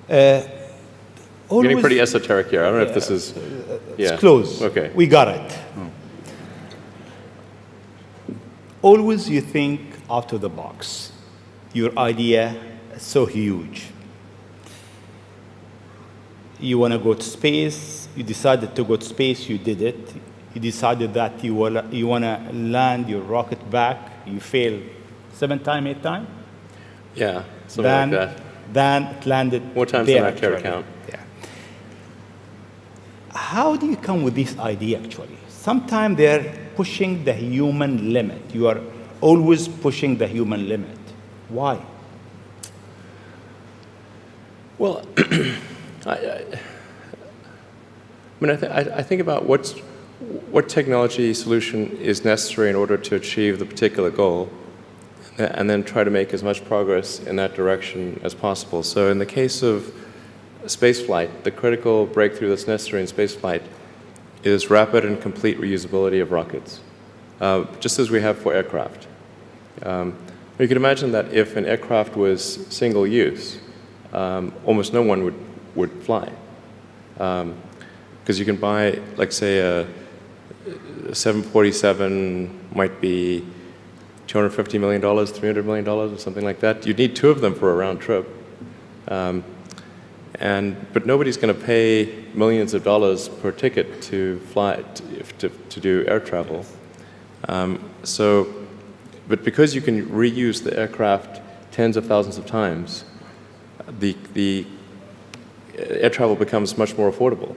Getting pretty esoteric here. I don't know if this is... It's close. Okay. We got it. Always you think out of the box. Your idea is so huge. You want to go to space. You decided to go to space. You did it. You decided that you want to land your rocket back. You failed 7 times, 8 times. Yeah, something like that. Then it landed More times than I care to count. Yeah. How do you come with this idea, actually? Sometimes they're pushing the human limit. You are always pushing the human limit. Why? Well, I think about what technology solution is necessary in order to achieve the particular goal, and then try to make as much progress in that direction as possible. So in the case of spaceflight, the critical breakthrough that's necessary in spaceflight is rapid and complete reusability of rockets, just as we have for aircraft. You can imagine that if an aircraft was single use, almost no one would fly. Because you can buy, like, say, a 747 might be $250 million, $300 million, or something like that. You'd need 2 of them for a round trip. But nobody's going to pay millions of dollars per ticket to fly, to do air travel. But because you can reuse the aircraft tens of thousands of times, the air travel becomes much more affordable.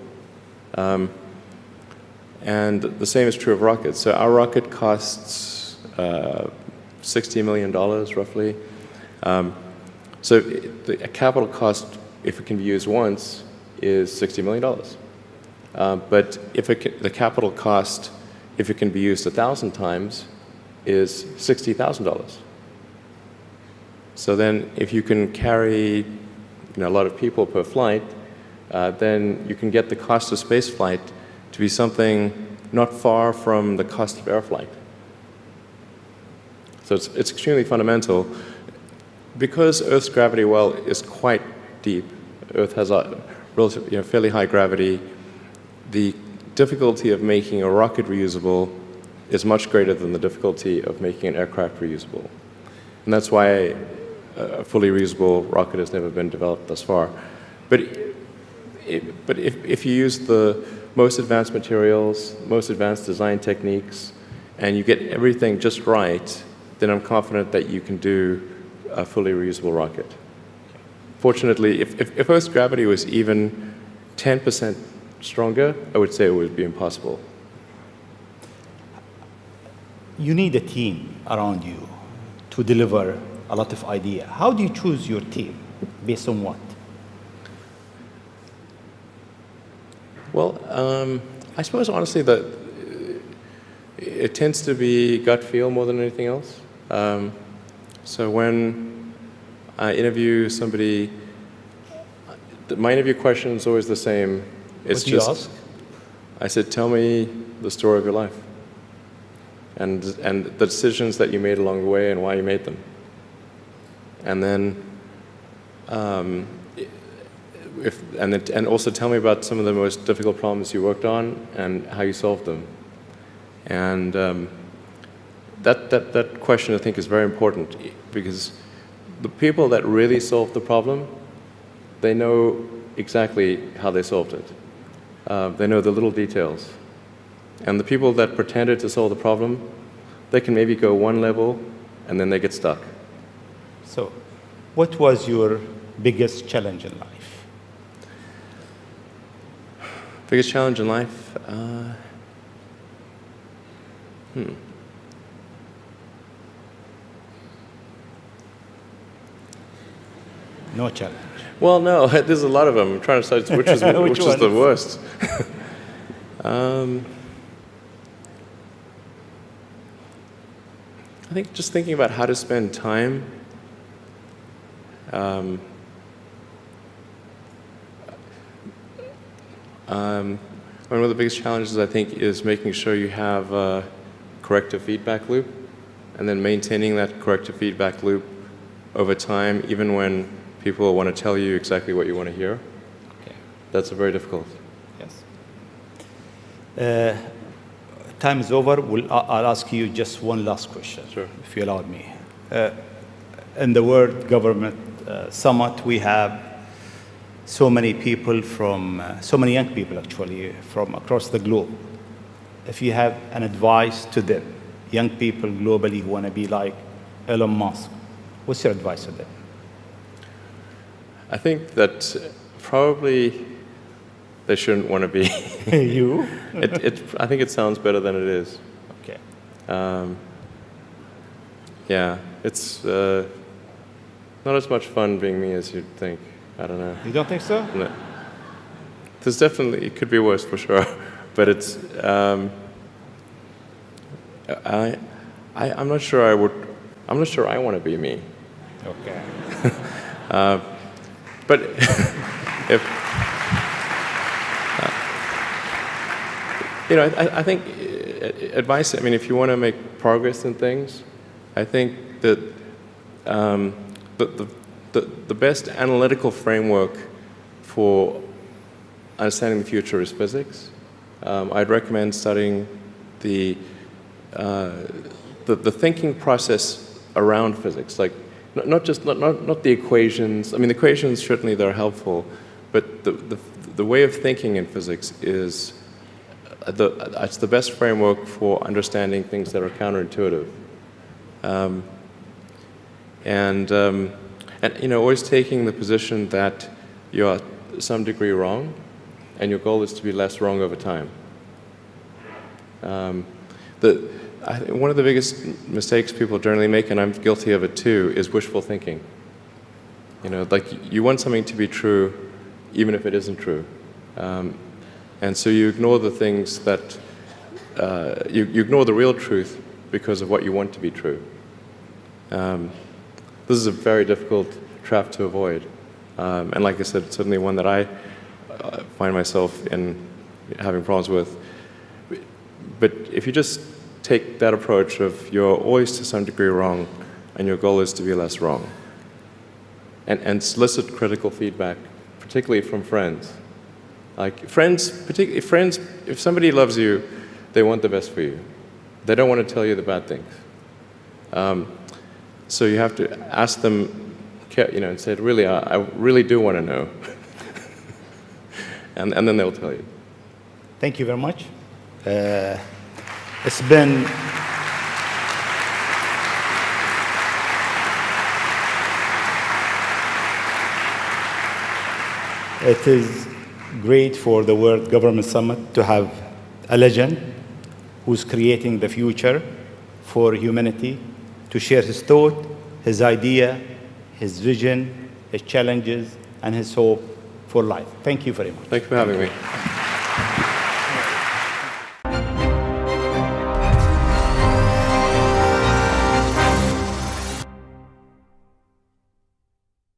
And the same is true of rockets. So our rocket costs $60 million, roughly. So the capital cost, if it can be used once, is $60 million. But the capital cost, if it can be used 1,000 times, is $60,000. So then if you can carry a lot of people per flight, then you can get the cost of space flight to be something not far from the cost of air flight. So it's extremely fundamental. Because Earth's gravity well is quite deep, Earth has a relatively, fairly high gravity, the difficulty of making a rocket reusable is much greater than the difficulty of making an aircraft reusable. And that's why a fully reusable rocket has never been developed thus far. But if you use the most advanced materials, most advanced design techniques, and you get everything just right, then I'm confident that you can do a fully reusable rocket. Fortunately, if Earth's gravity was even 10% stronger, I would say it would be impossible. You need a team around you to deliver a lot of ideas. How do you choose your team? Based on what? Well, I suppose honestly that it tends to be gut feel more than anything else. So when I interview somebody, my interview question is always the same. What do you ask? I said, tell me the story of your life and the decisions that you made along the way and why you made them. And then, and also tell me about some of the most difficult problems you worked on and how you solved them. And that question, I think, is very important because the people that really solved the problem, they know exactly how they solved it. They know the little details. And the people that pretended to solve the problem, they can maybe go one level and then they get stuck. So, what was your biggest challenge in life? Biggest challenge in life? No challenge. Well, no, there's a lot of them. I'm trying to decide which is the worst. I think just thinking about how to spend time. One of the biggest challenges, I think, is making sure you have a corrective feedback loop and then maintaining that corrective feedback loop over time, even when people want to tell you exactly what you want to hear. Okay. That's very difficult. Yes. Time is over. I'll ask you just one last question, Sure. if you allowed me. In the World Government Summit, we have so many people so many young people actually, from across the globe. If you have an advice to them, young people globally who want to be like Elon Musk, what's your advice to them? I think that probably they shouldn't want to be. You? I think it sounds better than it is. Okay. Yeah, it's not as much fun being me as you'd think. I don't know. You don't think so? No. There's definitely, it could be worse for sure, but it's, I'm not sure I'm not sure I want to be me. Okay. But if, you know, I think advice, I mean, if you want to make progress in things, I think that the best analytical framework for understanding the future is physics. I'd recommend studying the thinking process around physics, like not the equations. I mean, the equations certainly they're helpful, but the way of thinking in physics is it's the best framework for understanding things that are counterintuitive. And you know, always taking the position that you're to some degree wrong, and your goal is to be less wrong over time. I think one of the biggest mistakes people generally make, and I'm guilty of it too, is wishful thinking. You know, like you want something to be true, even if it isn't true, and so you ignore the things that you ignore the real truth because of what you want to be true. This is a very difficult trap to avoid, and like I said, it's certainly one that I find myself in having problems with. But if you just take that approach of you're always to some degree wrong, and your goal is to be less wrong, and solicit critical feedback, particularly from friends. Like friends, particularly friends, if somebody loves you, they want the best for you. They don't want to tell you the bad things. So you have to ask them, you know, and say, really, I really do want to know. and then they'll tell you. Thank you very much. It's been it is great for the World Government Summit to have a legend who's creating the future for humanity to share his thought, his idea, his vision, his challenges, and his hope for life. Thank you very much. Thanks for having me.